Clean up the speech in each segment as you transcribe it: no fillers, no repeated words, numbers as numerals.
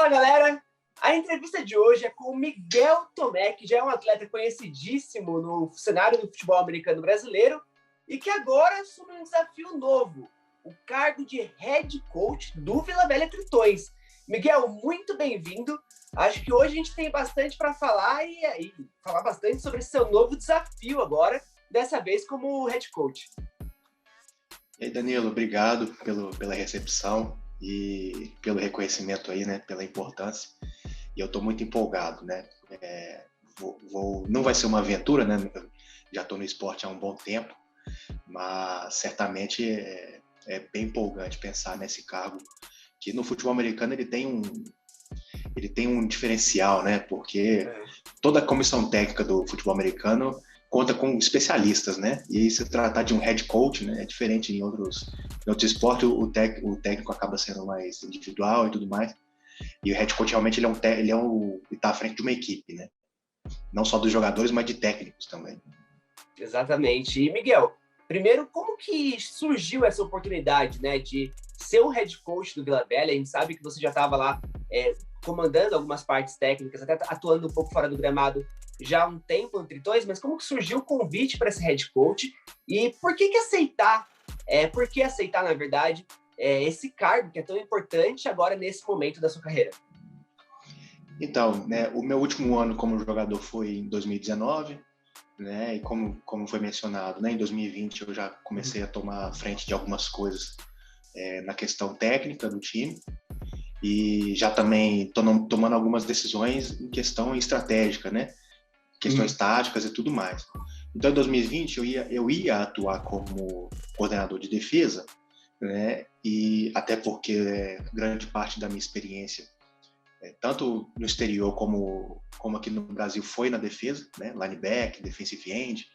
Fala, galera! A entrevista de hoje é com o Miguel Tomé, que já é um atleta conhecidíssimo no cenário do futebol americano brasileiro e que agora assume um desafio novo, o cargo de head coach do Vila Velha Tritões. Miguel, muito bem-vindo. Acho que hoje a gente tem bastante para falar e falar bastante sobre esse seu novo desafio agora, dessa vez como head coach. E aí, Danilo, obrigado pela recepção e pelo reconhecimento aí, né, pela importância. E eu estou muito empolgado, né? Não vai ser uma aventura, né? Já estou no esporte há um bom tempo, mas certamente é bem empolgante pensar nesse cargo, que no futebol americano ele tem um diferencial, né? Porque toda a comissão técnica do futebol americano conta com especialistas, né? E se tratar de um head coach, né, é diferente em outros esportes, o técnico acaba sendo mais individual e tudo mais. E o head coach realmente ele está à frente de uma equipe, né? Não só dos jogadores, mas de técnicos também. Exatamente. E, Miguel, primeiro, como que surgiu essa oportunidade, né, de ser o head coach do Vila Velha? A gente sabe que você já estava lá comandando algumas partes técnicas, até atuando um pouco fora do gramado já há um tempo no Tritões, mas como que surgiu o convite para esse head coach? E por que aceitar, na verdade, esse cargo que é tão importante agora nesse momento da sua carreira? Então, né, o meu último ano como jogador foi em 2019, né, e como foi mencionado, né, em 2020 eu já comecei a tomar frente de algumas coisas na questão técnica do time e já também tomando algumas decisões em questão estratégica, né, questões táticas e tudo mais. Então, em 2020 eu ia atuar como coordenador de defesa, né, e até porque grande parte da minha experiência tanto no exterior como aqui no Brasil foi na defesa, né? Linebacker, defensive end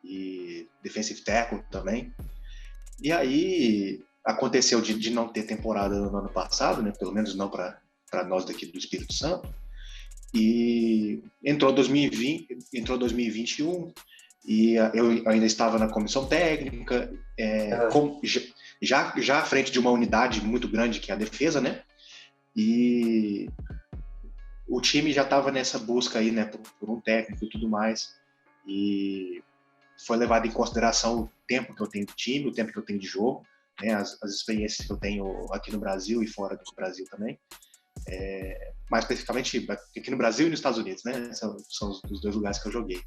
e defensive tackle também. E aí aconteceu de não ter temporada no ano passado, né? Pelo menos não para nós daqui do Espírito Santo. E entrou 2021 e eu ainda estava na comissão técnica, já à frente de uma unidade muito grande que é a defesa, né? E o time já estava nessa busca aí, né, por um técnico e tudo mais, e foi levado em consideração o tempo que eu tenho de time, o tempo que eu tenho de jogo, né, as experiências que eu tenho aqui no Brasil e fora do Brasil também, mais especificamente aqui no Brasil e nos Estados Unidos, né, são os dois lugares que eu joguei.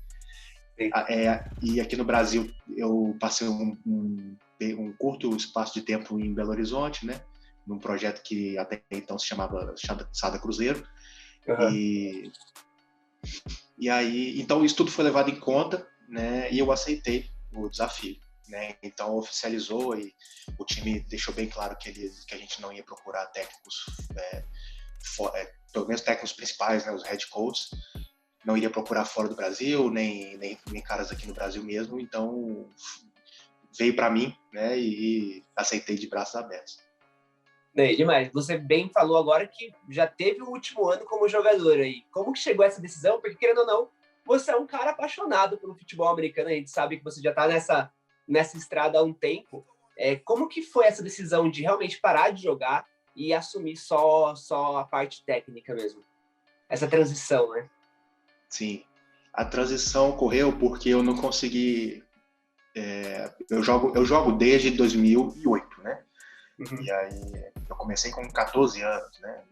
E aqui no Brasil eu passei um curto espaço de tempo em Belo Horizonte, né, num projeto que até então se chamava Sada Cruzeiro. E aí, então isso tudo foi levado em conta, né, e eu aceitei o desafio, né, então oficializou e o time deixou bem claro que a gente não ia procurar técnicos, pelo menos técnicos principais, né, os head coaches, não iria procurar fora do Brasil, nem caras aqui no Brasil mesmo, então veio para mim, né, e aceitei de braços abertos. Demais. Você bem falou agora que já teve o último ano como jogador aí. Como que chegou essa decisão? Porque, querendo ou não, você é um cara apaixonado pelo futebol americano. A gente sabe que você já está nessa estrada há um tempo. Como que foi essa decisão de realmente parar de jogar e assumir só a parte técnica mesmo? Essa transição, né? Sim. A transição ocorreu porque eu não consegui... eu jogo desde 2008, né? Uhum. E aí eu comecei com 14 anos, né?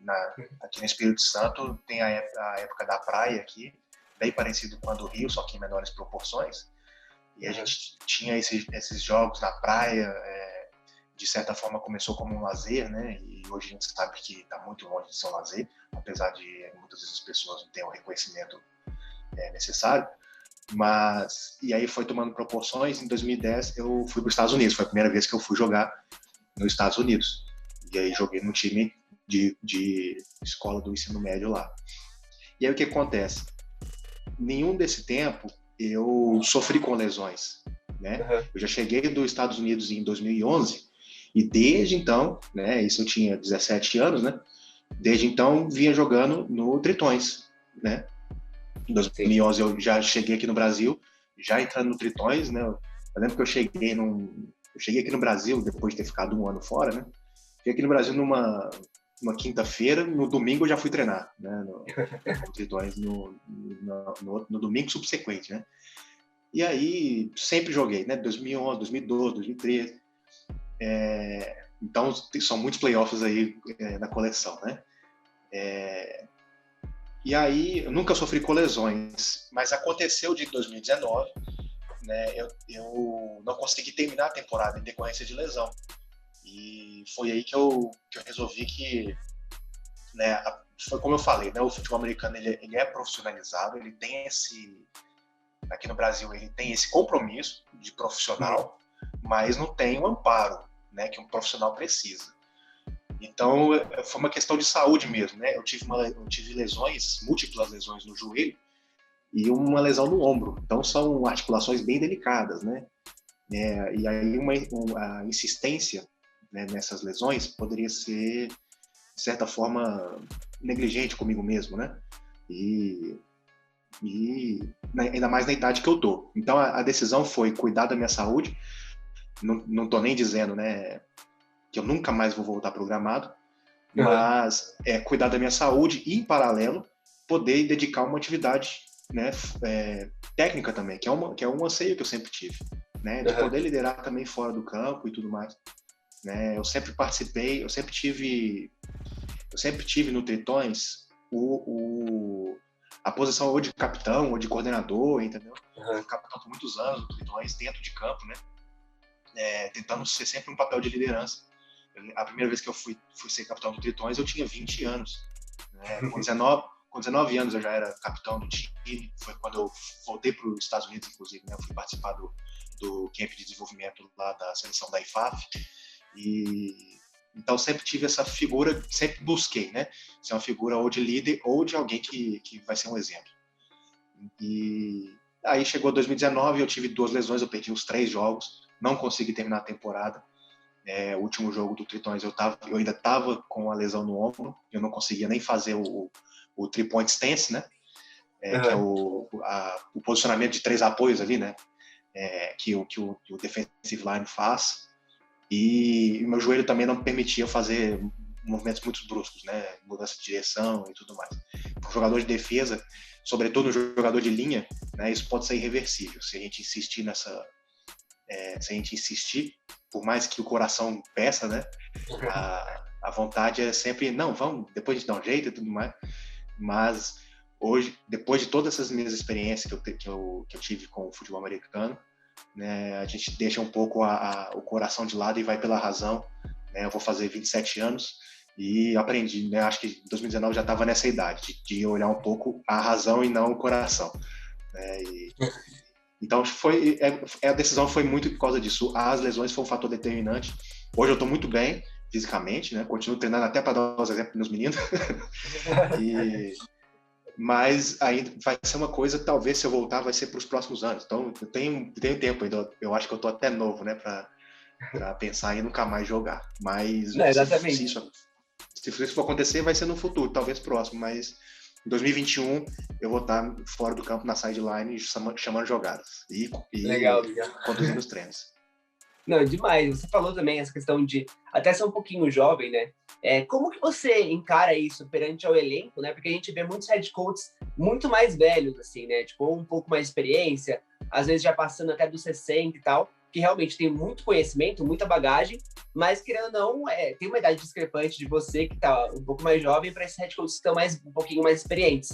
Aqui no Espírito Santo tem a época da praia aqui, bem parecido com a do Rio, só que em menores proporções. E a gente tinha esses jogos na praia, de certa forma começou como um lazer, né? E hoje a gente sabe que está muito longe de ser um lazer, apesar de muitas vezes as pessoas não terem o reconhecimento necessário. E aí foi tomando proporções. Em 2010 eu fui para os Estados Unidos, foi a primeira vez que eu fui jogar nos Estados Unidos. E aí joguei no time de escola do ensino médio lá. E aí o que acontece? Nenhum desse tempo eu sofri com lesões, né? Uhum. Eu já cheguei dos Estados Unidos em 2011 e desde então, né, isso eu tinha 17 anos, né? Desde então vinha jogando no Tritões, né? Em 2011 eu já cheguei aqui no Brasil, já entrando no Tritões, né? Eu lembro que eu cheguei aqui no Brasil, depois de ter ficado um ano fora, né? Cheguei aqui no Brasil numa numa quinta-feira, no domingo eu já fui treinar, né, no Tritões, no domingo subsequente, né? E aí, sempre joguei, né? 2011, 2012, 2013. Então, são muitos playoffs aí na coleção, né? E aí, eu nunca sofri com lesões, mas aconteceu de 2019, né? Eu não consegui terminar a temporada em decorrência de lesão. E foi aí que eu resolvi que, né, foi como eu falei, né? O futebol americano ele é profissionalizado, ele tem aqui no Brasil, ele tem esse compromisso de profissional, mas não tem o amparo, né, que um profissional precisa. Então, foi uma questão de saúde mesmo, né? Eu tive lesões, múltiplas lesões no joelho e uma lesão no ombro. Então, são articulações bem delicadas, né? E aí, a insistência, né, nessas lesões poderia ser, de certa forma, negligente comigo mesmo, né? E ainda mais na idade que eu tô. Então, a decisão foi cuidar da minha saúde. Não tô nem dizendo, né, que eu nunca mais vou voltar programado, mas cuidar da minha saúde e, em paralelo, poder dedicar uma atividade, né, técnica também, que é um anseio que eu sempre tive, né, de poder liderar também fora do campo e tudo mais. Né, eu sempre participei, eu sempre tive no Tritões a posição ou de capitão ou de coordenador, entendeu? Fui capitão por muitos anos no Tritões, dentro de campo, né? Tentando ser sempre um papel de liderança. A primeira vez que eu fui ser capitão do Tritões, eu tinha 20 anos. Né? Com 19 anos eu já era capitão do time. Foi quando eu voltei para os Estados Unidos, inclusive, né? Eu fui participar do camp de desenvolvimento lá da seleção da IFAF. Então sempre tive essa figura, sempre busquei, né? Ser uma figura ou de líder ou de alguém que vai ser um exemplo. E aí chegou 2019, eu tive 2 lesões, eu perdi os 3 jogos, não consegui terminar a temporada. O último jogo do Tritões eu ainda estava com a lesão no ombro, eu não conseguia nem fazer o 3-point stance, né? Que é o posicionamento de 3 apoios ali, né? Que o defensive line faz. E o meu joelho também não permitia fazer movimentos muito bruscos, né? Mudança de direção e tudo mais. Para o jogador de defesa, sobretudo no jogador de linha, né? Isso pode ser irreversível. Se a gente insistir por mais que o coração peça, né? A vontade é sempre, não, vamos, depois a gente dá um jeito e tudo mais. Mas hoje, depois de todas essas minhas experiências que eu tive com o futebol americano, né, a gente deixa um pouco o coração de lado e vai pela razão. Né? Eu vou fazer 27 anos e aprendi, né? Acho que em 2019 já estava nessa idade de olhar um pouco a razão e não o coração. Né? Então a decisão foi muito por causa disso. As lesões foram um fator determinante. Hoje eu estou muito bem fisicamente, né? Continuo treinando até para dar os exemplos para meus meninos. Mas aí vai ser uma coisa, talvez se eu voltar vai ser para os próximos anos. Então eu tenho tempo ainda, eu acho que eu estou até novo, né, para pensar em nunca mais jogar. Mas não, exatamente. Se isso for acontecer, vai ser no futuro, talvez próximo, mas em 2021 eu vou estar fora do campo na sideline chamando jogadas e legal. Conduzindo os treinos. Não, demais. Você falou também essa questão de até ser um pouquinho jovem, né? Como que você encara isso perante ao elenco, né? Porque a gente vê muitos head coaches muito mais velhos, assim, né? Tipo, um pouco mais de experiência, às vezes já passando até dos 60 e tal, que realmente tem muito conhecimento, muita bagagem, mas, querendo ou não, tem uma idade discrepante de você, que tá um pouco mais jovem, para esses head coaches que estão um pouquinho mais experientes.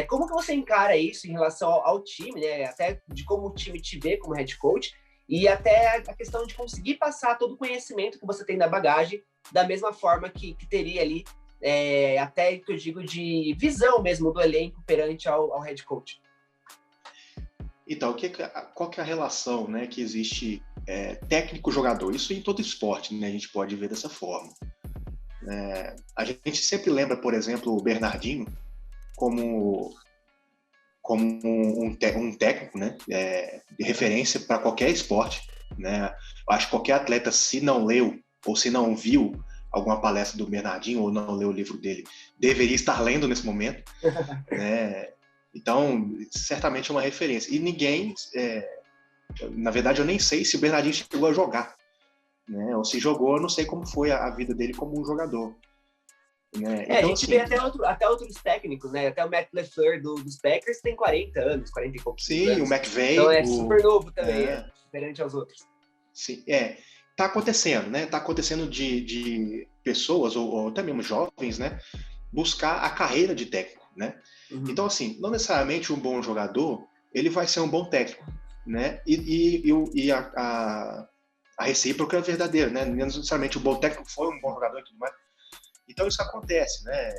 Como que você encara isso em relação ao time, né? Até de como o time te vê como head coach, e até a questão de conseguir passar todo o conhecimento que você tem da bagagem da mesma forma que teria ali, até que eu digo de visão mesmo do elenco perante ao head coach. Então, qual que é a relação, né, que existe técnico-jogador? Isso em todo esporte, né, a gente pode ver dessa forma. A gente sempre lembra, por exemplo, o Bernardinho como um técnico, né, de referência para qualquer esporte, né? Acho que qualquer atleta, se não leu ou se não viu alguma palestra do Bernardinho ou não leu o livro dele, deveria estar lendo nesse momento, né? Então, certamente é uma referência. E ninguém, na verdade, eu nem sei se o Bernardinho chegou a jogar, né? Ou se jogou, eu não sei como foi a vida dele como um jogador. Né? Então, a gente vê até outros técnicos, né? Até o Matt LaFleur dos Packers tem 40 anos, 40 e poucos sim, anos. o McVay. Então é super novo também, diferente aos outros. Sim, tá acontecendo, né? Tá acontecendo de pessoas, ou até mesmo jovens, né? Buscar a carreira de técnico, né? Uhum. Então, assim, não necessariamente um bom jogador, ele vai ser um bom técnico, né? E a recíproca é verdadeira, né? Não necessariamente o bom técnico foi um bom jogador e tudo mais. Então, isso acontece, né?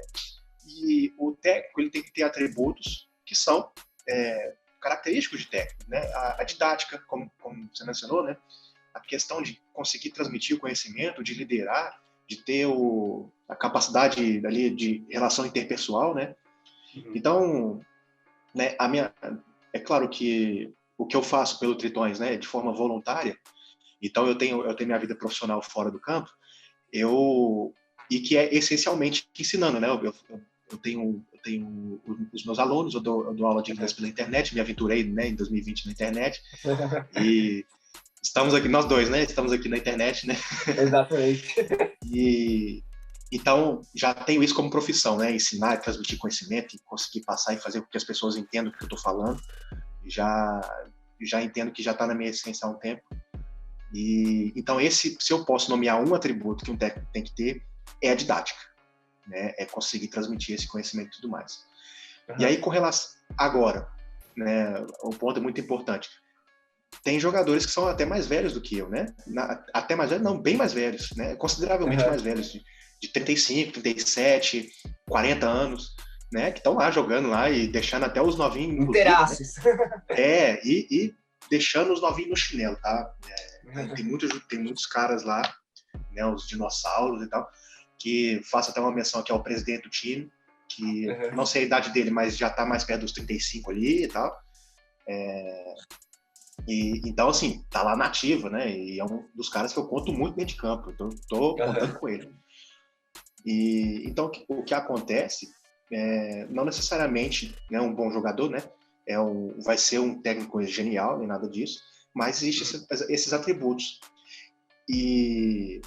E o técnico, ele tem que ter atributos que são característicos de técnico, né? A didática, como você mencionou, né? A questão de conseguir transmitir o conhecimento, de liderar, de ter a capacidade ali de relação interpessoal, né? Uhum. Então, né, é claro que o que eu faço pelo Tritões, né, de forma voluntária, então eu tenho minha vida profissional fora do campo, e que é essencialmente ensinando, né? Eu tenho os meus alunos, eu dou aula de inglês pela internet, me aventurei, né, em 2020 na internet, e estamos aqui, nós dois, né? Estamos aqui na internet, né? Exatamente. E então já tenho isso como profissão, né? Ensinar, transmitir conhecimento, e conseguir passar e fazer com que as pessoas entendam o que eu estou falando. Já entendo que já está na minha essência há um tempo. E então se eu posso nomear um atributo que um técnico tem que ter, é a didática, né? É conseguir transmitir esse conhecimento e tudo mais. Uhum. E aí com relação agora, né? Um ponto muito importante. Tem jogadores que são até mais velhos do que eu, né? Até mais velhos, não, bem mais velhos, né? Consideravelmente mais velhos, de 35, 37, 40 anos, né? Que estão lá jogando lá e deixando até os novinhos... Inteiraços. Né? E deixando os novinhos no chinelo, tá? Tem muitos caras lá, né? Os dinossauros e tal, que faço até uma menção aqui ao presidente do time, que não sei a idade dele, mas já tá mais perto dos 35 ali e tal. Então, assim, tá lá na ativa, né? E é um dos caras que eu conto muito dentro de campo. Então, tô contando com ele. Então, o que acontece, não necessariamente, né, um bom jogador, né? Vai ser um técnico genial, nem nada disso, mas existem esses atributos. E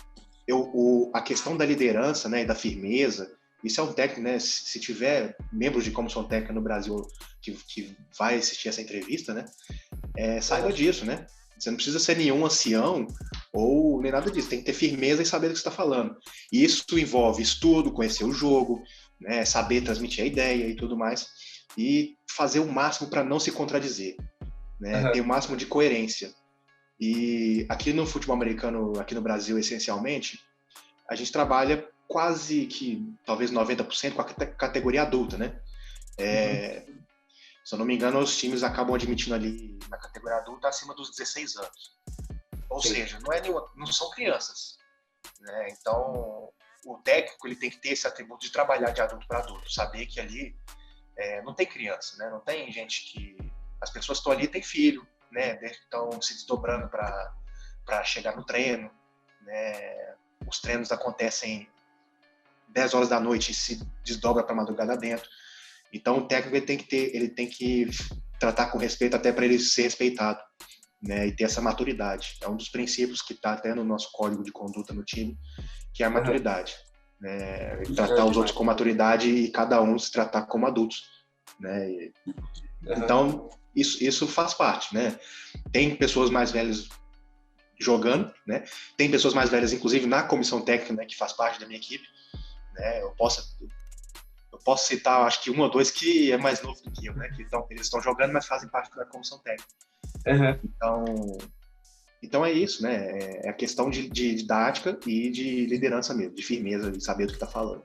a questão da liderança, né, e da firmeza, isso é um técnico, né? Se tiver membros de comissão técnica no Brasil que vai assistir essa entrevista, né? Saiba disso, né? Você não precisa ser nenhum ancião ou nem nada disso. Tem que ter firmeza e saber do que você está falando. E isso envolve estudo, conhecer o jogo, né? Saber transmitir a ideia e tudo mais. E fazer o máximo para não se contradizer, né? Ter o máximo de coerência. E aqui no futebol americano, aqui no Brasil, essencialmente, a gente trabalha quase que, talvez 90% com a categoria adulta, né? Se eu não me engano, os times acabam admitindo ali na categoria adulta acima dos 16 anos. Ou seja, não são crianças, né? Então, o técnico ele tem que ter esse atributo de trabalhar de adulto para adulto, saber que ali não tem criança, né? Não tem gente que... As pessoas que estão ali têm filho, né? Estão se desdobrando para chegar no treino, né? Os treinos acontecem 10 horas da noite e se desdobra para madrugada dentro. Então, o técnico ele tem que tratar com respeito até para ele ser respeitado, né? E ter essa maturidade. É um dos princípios que está até no nosso código de conduta no time, que é a maturidade. Né? Tratar os outros com maturidade e cada um se tratar como adultos, né? Então, isso faz parte, né? Tem pessoas mais velhas jogando, né? Tem pessoas mais velhas, inclusive, na comissão técnica, né, que faz parte da minha equipe, né? Eu posso citar, acho que um ou dois que é mais novo do que eu, né? Eles estão jogando, mas fazem parte da comissão técnica. Então é isso, né? É a questão de didática e de liderança mesmo, de firmeza, de saber do que está falando.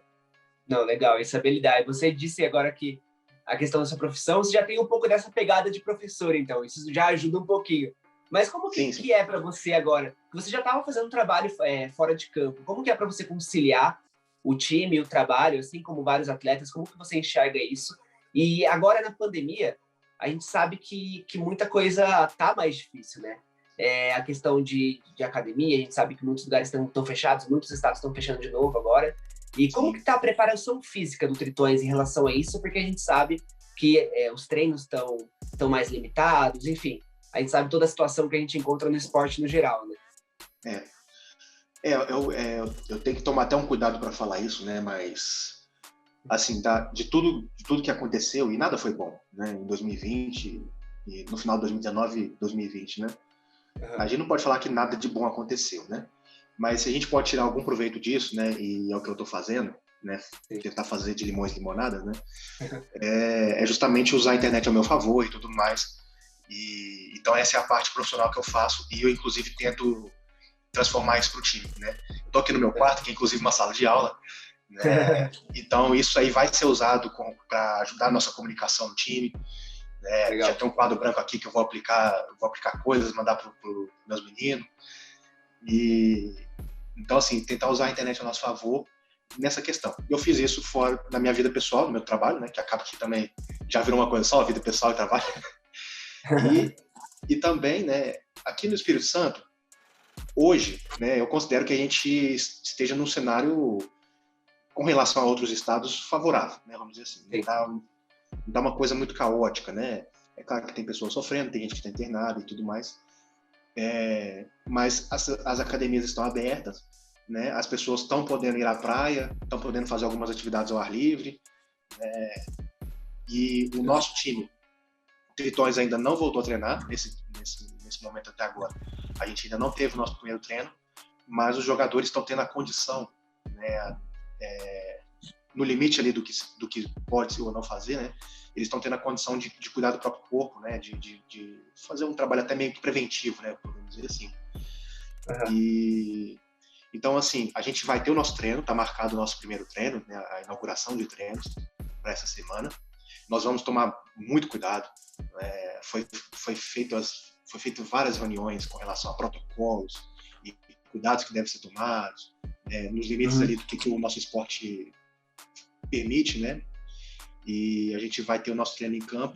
Não, legal, essa habilidade. Você disse agora que a questão da sua profissão, você já tem um pouco dessa pegada de professor, então isso já ajuda um pouquinho. Mas como que é para você agora? Você já estava fazendo um trabalho fora de campo. Como que é para você conciliar o time, o trabalho, assim como vários atletas? Como que você enxerga isso? E agora na pandemia, a gente sabe que muita coisa tá mais difícil, né? A questão de academia, a gente sabe que muitos lugares estão fechados, muitos estados estão fechando de novo agora. E como que está a preparação física do Tritões em relação a isso? Porque a gente sabe que os treinos estão mais limitados, enfim. A gente sabe toda a situação que a gente encontra no esporte no geral, né? Eu tenho que tomar até um cuidado para falar isso, né? Mas, assim, de tudo que aconteceu, e nada foi bom, né? Em 2020, e no final de 2019, 2020, né? A gente não pode falar que nada de bom aconteceu, né? Mas se a gente pode tirar algum proveito disso, né? E é o que eu estou fazendo, né? Tentar fazer de limões limonadas, né? É justamente usar a internet ao meu favor e tudo mais. Então essa é a parte profissional que eu faço e eu, inclusive, tento transformar isso para o time, né? Eu tô aqui no meu quarto, que é inclusive uma sala de aula, né? Então isso aí vai ser usado para ajudar a nossa comunicação no time, né? Já tem um quadro branco aqui que eu vou aplicar coisas, mandar para os meus meninos. Então, assim, tentar usar a internet a nosso favor nessa questão. Eu fiz isso fora da minha vida pessoal, do meu trabalho, né? Que acaba que também já virou uma coisa só, vida pessoal e trabalho. E também, né? Aqui no Espírito Santo, hoje, né, eu considero que a gente esteja num cenário, com relação a outros estados, favorável, né, vamos dizer assim. Não dá uma coisa muito caótica, né? É claro que tem pessoas sofrendo, tem gente que está internada e tudo mais, mas as academias estão abertas, né? As pessoas estão podendo ir à praia, estão podendo fazer algumas atividades ao ar livre, e o nosso time, o Tritões, ainda não voltou a treinar nesse momento até agora. A gente ainda não teve o nosso primeiro treino, mas os jogadores estão tendo a condição, né, no limite ali do que pode ou não fazer, né? Eles estão tendo a condição de cuidar do próprio corpo, né? De fazer um trabalho até meio que preventivo, né? Podemos dizer assim. Então, assim, a gente vai ter o nosso treino, está marcado o nosso primeiro treino, né? A inauguração de treinos para essa semana. Nós vamos tomar muito cuidado. Foi feito várias reuniões com relação a protocolos e cuidados que devem ser tomados, nos limites ali do que o nosso esporte permite, né? E a gente vai ter o nosso treino em campo.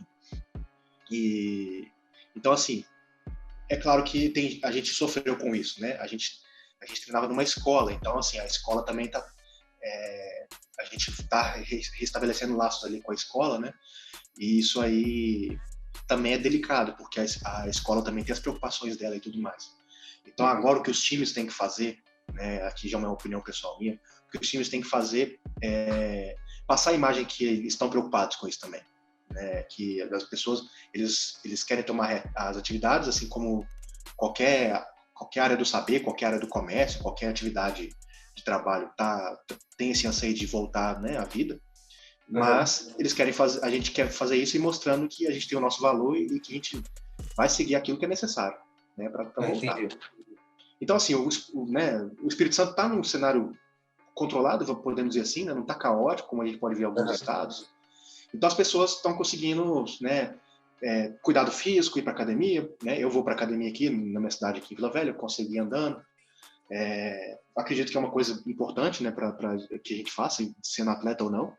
Então, assim, é claro que a gente sofreu com isso, né? A gente treinava numa escola, então, assim, a escola também está... a gente está restabelecendo laços ali com a escola, né? E isso aí também é delicado, porque a escola também tem as preocupações dela e tudo mais. Então, agora o que os times têm que fazer, né, aqui já é uma opinião pessoal minha, o que os times têm que fazer é passar a imagem que eles estão preocupados com isso também, né, que as pessoas, eles querem tomar as atividades, assim como qualquer área do saber, qualquer área do comércio, qualquer atividade de trabalho tem esse anseio de voltar, né, à vida, mas a gente quer fazer isso e mostrando que a gente tem o nosso valor e que a gente vai seguir aquilo que é necessário, né, para voltar. Então, assim, o Espírito Santo está num cenário controlado, podemos dizer assim, né, não está caótico, como a gente pode ver em alguns estados. Então, as pessoas estão conseguindo, né, cuidado físico, ir para academia, né? Eu vou para academia aqui, na minha cidade, aqui em Vila Velha, eu consegui ir andando. Acredito que é uma coisa importante, né, para que a gente faça, sendo atleta ou não.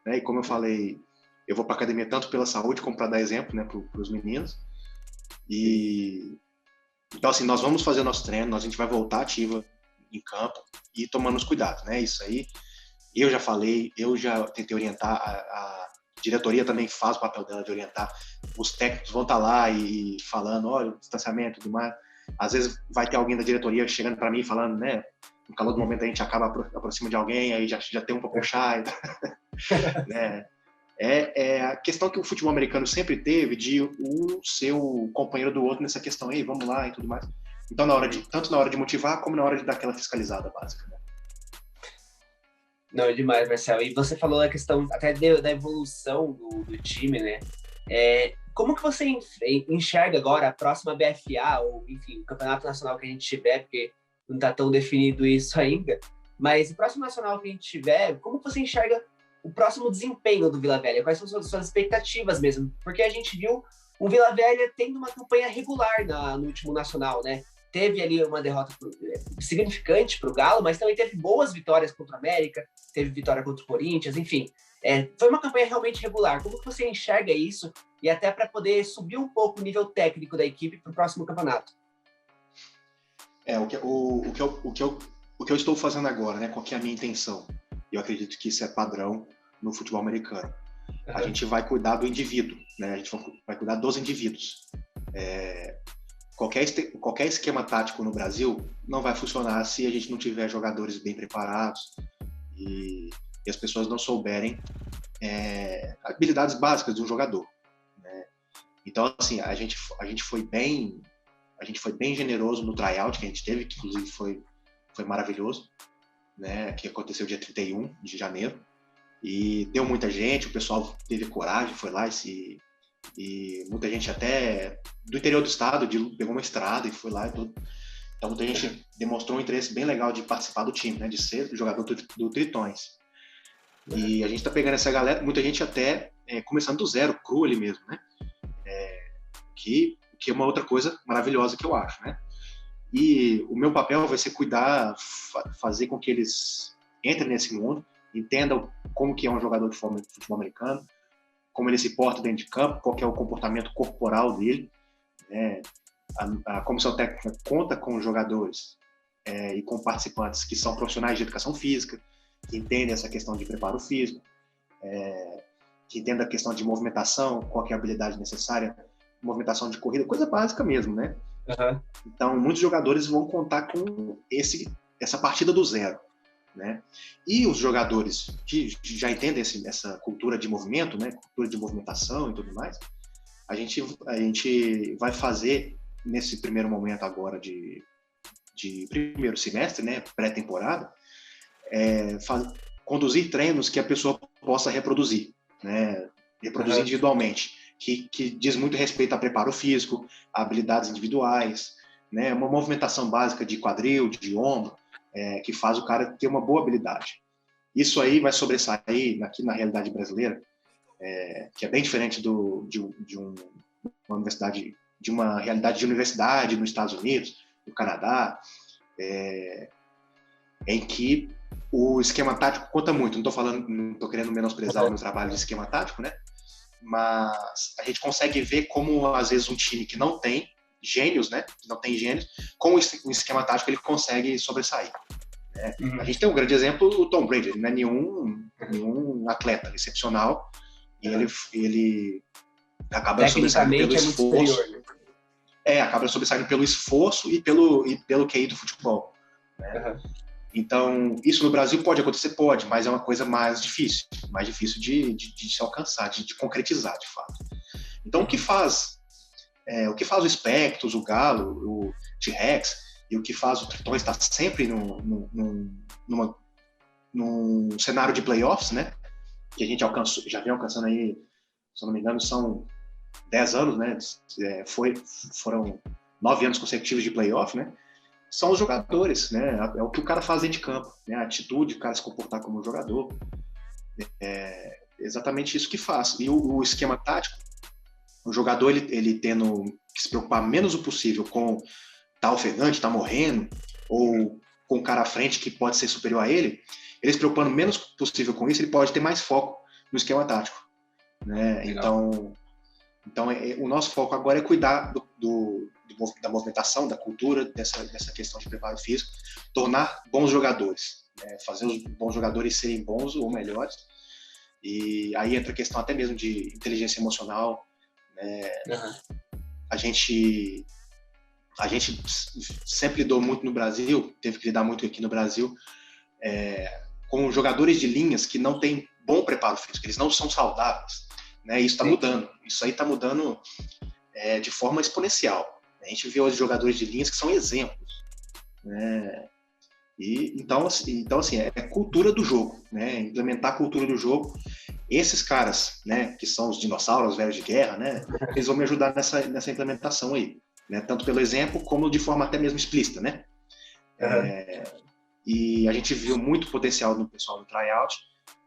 Né? E como eu falei, eu vou para academia tanto pela saúde como para dar exemplo, né, para os meninos. Então, assim, nós vamos fazer o nosso treino, a gente vai voltar ativa em campo e tomando os cuidados, né? Isso aí, eu já falei, eu já tentei orientar, a diretoria também faz o papel dela de orientar, os técnicos vão estar lá e falando, olha, o distanciamento e tudo mais. Às vezes vai ter alguém da diretoria chegando para mim falando, né? No calor do momento a gente acaba aproxima de alguém, aí já tem um pouco chá, né? É a questão que o futebol americano sempre teve de um ser o companheiro do outro nessa questão aí, vamos lá e tudo mais. Então, tanto na hora de motivar, como na hora de dar aquela fiscalizada básica, né? Não, é demais, Marcelo. E você falou da questão até da evolução do time, né? Como que você enxerga agora a próxima BFA, ou, enfim, o campeonato nacional que a gente tiver, porque não está tão definido isso ainda, mas o próximo nacional que a gente tiver, como que você enxerga o próximo desempenho do Vila Velha? Quais são suas expectativas mesmo? Porque a gente viu o Vila Velha tendo uma campanha regular no último nacional, né? Teve ali uma derrota significante para o Galo, mas também teve boas vitórias contra o América, teve vitória contra o Corinthians, enfim. Foi uma campanha realmente regular. Como que você enxerga isso? E até para poder subir um pouco o nível técnico da equipe para o próximo campeonato. O que eu estou fazendo agora, né? Qual que é a minha intenção? Eu acredito que isso é padrão no futebol americano. A gente vai cuidar do indivíduo, né? A gente vai cuidar dos indivíduos. qualquer esquema tático no Brasil não vai funcionar se a gente não tiver jogadores bem preparados e as pessoas não souberem habilidades básicas de um jogador, né? Então, assim, a gente foi bem generoso no tryout que a gente teve, que inclusive foi maravilhoso, né? Que aconteceu dia 31 de janeiro. E deu muita gente, o pessoal teve coragem, foi lá e muita gente até do interior do estado pegou uma estrada e foi lá e tudo. Então muita gente demonstrou um interesse bem legal de participar do time, né? De ser jogador do Tritões. E a gente tá pegando essa galera, muita gente até começando do zero, cru ali mesmo, né? Que é uma outra coisa maravilhosa que eu acho, né? E o meu papel vai ser cuidar, fazer com que eles entrem nesse mundo, entendam como que é um jogador de futebol americano, como ele se porta dentro de campo, qual que é o comportamento corporal dele, né? A comissão técnica conta com jogadores e com participantes que são profissionais de educação física, que entendem essa questão de preparo físico, que entendem a questão de movimentação, qual que é a habilidade necessária, movimentação de corrida, coisa básica mesmo, né? Uhum. Então, muitos jogadores vão contar com essa partida do zero, né? E os jogadores que já entendem essa cultura de movimento, né? Cultura de movimentação e tudo mais, a gente vai fazer nesse primeiro momento agora de primeiro semestre, né? Pré-temporada, conduzir treinos que a pessoa possa reproduzir, né? Reproduzir individualmente, que diz muito respeito a preparo físico, a habilidades individuais, né? Uma movimentação básica de quadril, de ombro, que faz o cara ter uma boa habilidade. Isso aí vai sobressair aqui na realidade brasileira, que é bem diferente uma realidade de universidade nos Estados Unidos, no Canadá, em que o esquema tático conta muito. Não estou querendo menosprezar o meu trabalho de esquema tático, né? Mas a gente consegue ver como, às vezes, um time que não tem gênios, né? Não tem gênios, com o esquema tático ele consegue sobressair, né? A gente tem um grande exemplo, o Tom Brady. Ele não é nenhum atleta excepcional, e ele acaba sobressaindo pelo esforço. Acaba sobressaindo pelo esforço e pelo QI do futebol, né? Então, isso no Brasil pode acontecer? Pode, mas é uma coisa mais difícil de se alcançar, de concretizar, de fato. Então, o que faz o Spectros, o Galo, o T-Rex, e o que faz o Tritões estar sempre num cenário de playoffs, né? Que a gente já vem alcançando aí, se eu não me engano, são 10 anos, né? Foram 9 anos consecutivos de playoff, né? São os jogadores, né? É o que o cara faz dentro de campo, né? A atitude, o cara se comportar como jogador. É exatamente isso que faz. E o esquema tático, o jogador, ele tendo que se preocupar menos o possível com tá ofegante, tá morrendo, ou com o cara à frente que pode ser superior a ele se preocupando menos possível com isso, ele pode ter mais foco no esquema tático, né? Então o nosso foco agora é cuidar da movimentação, da cultura, dessa questão de preparo físico, tornar bons jogadores, né? Fazer os bons jogadores serem bons ou melhores. E aí entra a questão até mesmo de inteligência emocional, né? A gente sempre lidou muito no Brasil, teve que lidar muito aqui no Brasil, com jogadores de linhas que não têm bom preparo físico, eles não são saudáveis, né? Isso está mudando, isso aí está mudando de forma exponencial. A gente vê hoje jogadores de linhas que são exemplos, né? E então assim, é cultura do jogo, né? Implementar a cultura do jogo. Esses caras, né, que são os dinossauros velhos de guerra, né, eles vão me ajudar nessa implementação aí, né? Tanto pelo exemplo como de forma até mesmo explícita, né? E a gente viu muito potencial no pessoal do tryout,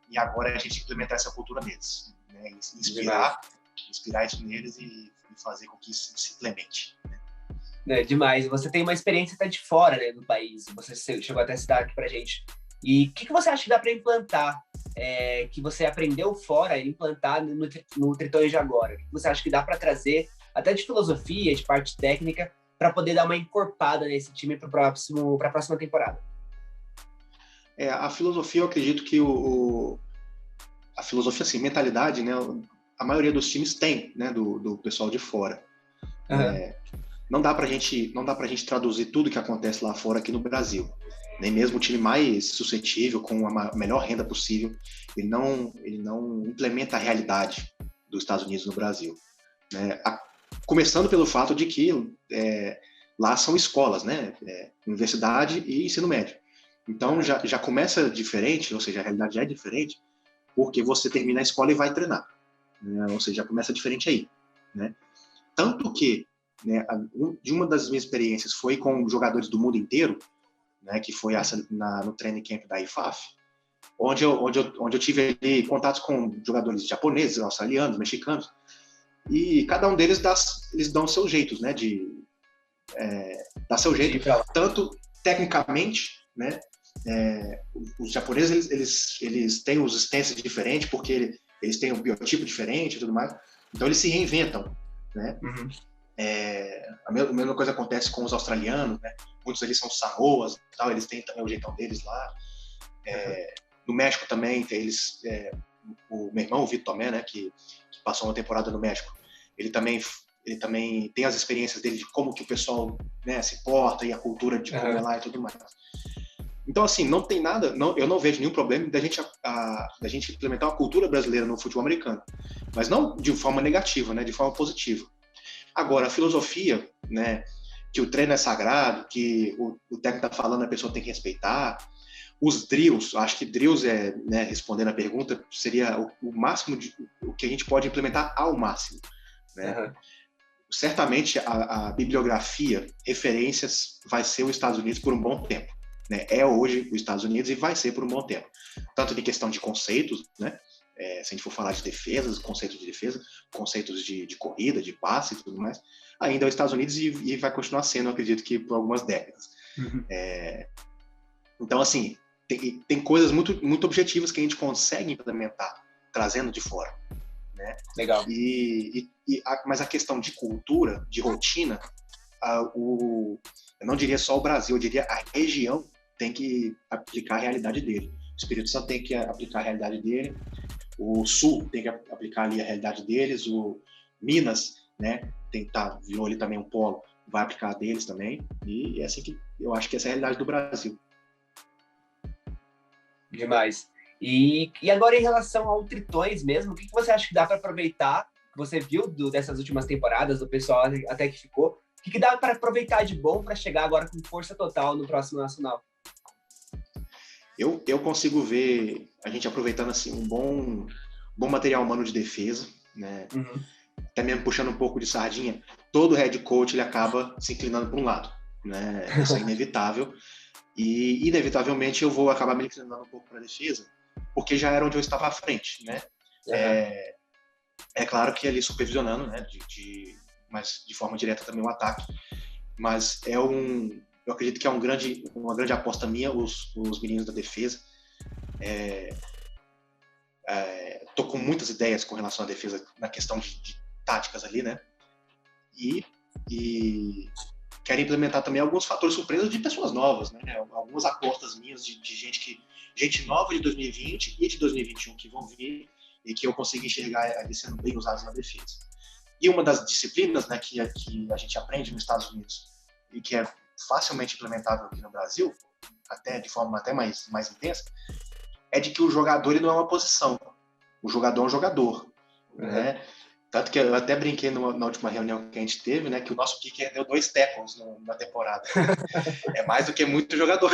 e agora a gente implementar essa cultura neles, né? Inspirar isso neles e fazer com que isso se implemente, né? Demais. Você tem uma experiência até de fora, né, do país. Você chegou até a citar aqui pra gente. E o que você acha que dá para implantar, que você aprendeu fora e implantar no Tritões de agora? O que você acha que dá para trazer, até de filosofia, de parte técnica, para poder dar uma encorpada nesse time para a próxima temporada? A filosofia, eu acredito que a filosofia, assim, mentalidade, né, a maioria dos times tem, né, do pessoal de fora. não dá pra gente traduzir tudo que acontece lá fora aqui no Brasil. Nem mesmo o time mais suscetível, com a melhor renda possível, ele não implementa a realidade dos Estados Unidos no Brasil, né? Começando pelo fato de que lá são escolas, né? Universidade e ensino médio. Então já começa diferente, ou seja, a realidade já é diferente, porque você termina a escola e vai treinar, né? Ou seja, já começa diferente aí, né? Tanto que, né, de uma das minhas experiências foi com jogadores do mundo inteiro, né, que foi no training camp da IFAF, onde eu tive ali contatos com jogadores japoneses, australianos, mexicanos, e cada um deles eles dão seus jeitos, né, dá seu jeito, tanto tecnicamente, né, os japoneses eles têm os stances diferentes porque eles têm um biotipo diferente e tudo mais, então eles se reinventam, né? Uhum. A mesma coisa acontece com os australianos, né? Muitos deles são samoas e tal, eles têm também o jeitão deles lá. No México também, o meu irmão, o Vitor Tomé, né, que passou uma temporada no México, ele também tem as experiências dele de como que o pessoal, né, se porta e a cultura de como é lá e tudo mais. Então, assim, não tem nada, eu não vejo nenhum problema da gente implementar uma cultura brasileira no futebol americano, mas não de forma negativa, né, de forma positiva. Agora, a filosofia, né, que o treino é sagrado, que o técnico está falando, a pessoa tem que respeitar. Os drills, acho que drills né, respondendo a pergunta, seria o máximo o que a gente pode implementar ao máximo, né? Certamente a bibliografia, referências, vai ser os Estados Unidos por um bom tempo, né? É hoje os Estados Unidos e vai ser por um bom tempo. Tanto de questão de conceitos, né? Se a gente for falar de defesas, conceitos de defesa, conceitos de corrida, de passe e tudo mais, ainda é os Estados Unidos e vai continuar sendo, eu acredito que por algumas décadas. Uhum. Então, assim, tem coisas muito, muito objetivas que a gente consegue implementar, trazendo de fora, né? Legal. Mas a questão de cultura, de rotina, eu não diria só o Brasil, eu diria a região tem que aplicar a realidade dele. O Espírito Santo tem que aplicar a realidade dele, o Sul tem que aplicar ali a realidade deles, o Minas, né, virou ali também um polo, vai aplicar a deles também, e é assim que eu acho que essa é a realidade do Brasil. Demais. E agora em relação ao Tritões mesmo, o que você acha que dá para aproveitar, que você viu dessas últimas temporadas, do pessoal até que ficou, o que dá para aproveitar de bom para chegar agora com força total no próximo Nacional? Eu consigo ver a gente aproveitando assim um bom material humano de defesa, né? Uhum. Até mesmo puxando um pouco de sardinha, todo head coach ele acaba se inclinando para um lado, né? Isso é inevitável e inevitavelmente eu vou acabar me inclinando um pouco para a defesa, porque já era onde eu estava à frente, né? Uhum. É claro que ali supervisionando, né? Mas de forma direta também o ataque, mas eu acredito que é uma grande aposta minha, os meninos da defesa. Tô com muitas ideias com relação à defesa na questão de táticas ali, né? E quero implementar também alguns fatores surpresas de pessoas novas, né? Algumas apostas minhas de gente nova de 2020 e de 2021 que vão vir e que eu consigo enxergar eles sendo bem usados na defesa. E uma das disciplinas, né, que a gente aprende nos Estados Unidos e que é facilmente implementável aqui no Brasil, até de forma até mais intensa, é de que o jogador ele não é uma posição. O jogador é um jogador, né? Tanto que eu até brinquei na última reunião que a gente teve, né, que o nosso kicker deu 2 tackles na temporada. É mais do que muito jogador.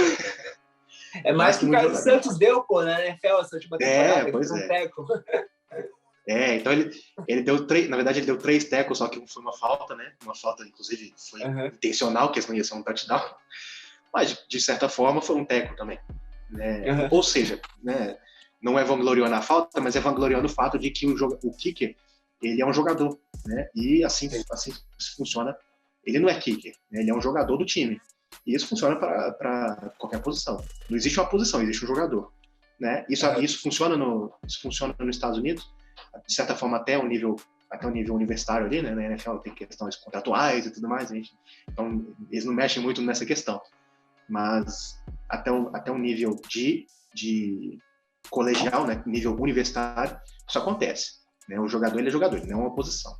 É mais que o Carlos Santos deu, pô, na NFL essa última temporada. Pois é. Então ele deu 3, na verdade ele deu 3 tackles, só que foi uma falta, né? Uma falta, inclusive, foi intencional, que não ia ser um touchdown. Mas, de certa forma, foi um tackle também. Né? Ou seja, né, não é vangloriando a falta, mas é vangloriando o fato de que o kicker, ele é um jogador, né? E assim funciona. Ele não é kicker, né? Ele é um jogador do time. E isso funciona para qualquer posição. Não existe uma posição, existe um jogador. Né? Isso funciona nos Estados Unidos, de certa forma até um nível universitário ali, né? Na NFL tem questões contratuais e tudo mais, então eles não mexem muito nessa questão, mas até um nível de colegial, né? Nível universitário, isso acontece, né? O jogador ele é jogador, ele não é uma posição,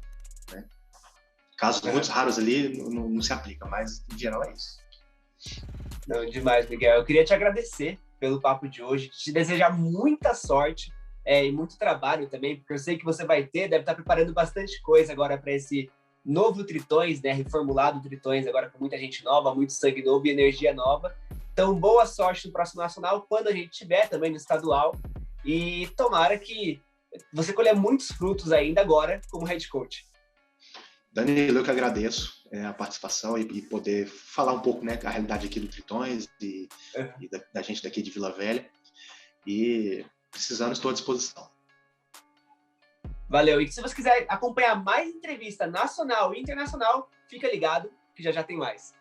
né? Casos muito raros ali não se aplica, mas em geral é isso. Não, demais, Miguel. Eu queria te agradecer pelo papo de hoje, te desejar muita sorte e muito trabalho também, porque eu sei que você deve estar preparando bastante coisa agora para esse novo Tritões, né? Reformulado Tritões, agora com muita gente nova, muito sangue novo e energia nova. Então, boa sorte no próximo Nacional, quando a gente tiver também no estadual. E tomara que você colha muitos frutos ainda agora como head coach. Danilo, eu que agradeço a participação e poder falar um pouco, né, a realidade aqui do Tritões e da gente daqui de Vila Velha. E precisando, estou à disposição. Valeu. E se você quiser acompanhar mais entrevista nacional e internacional, fica ligado que já tem mais.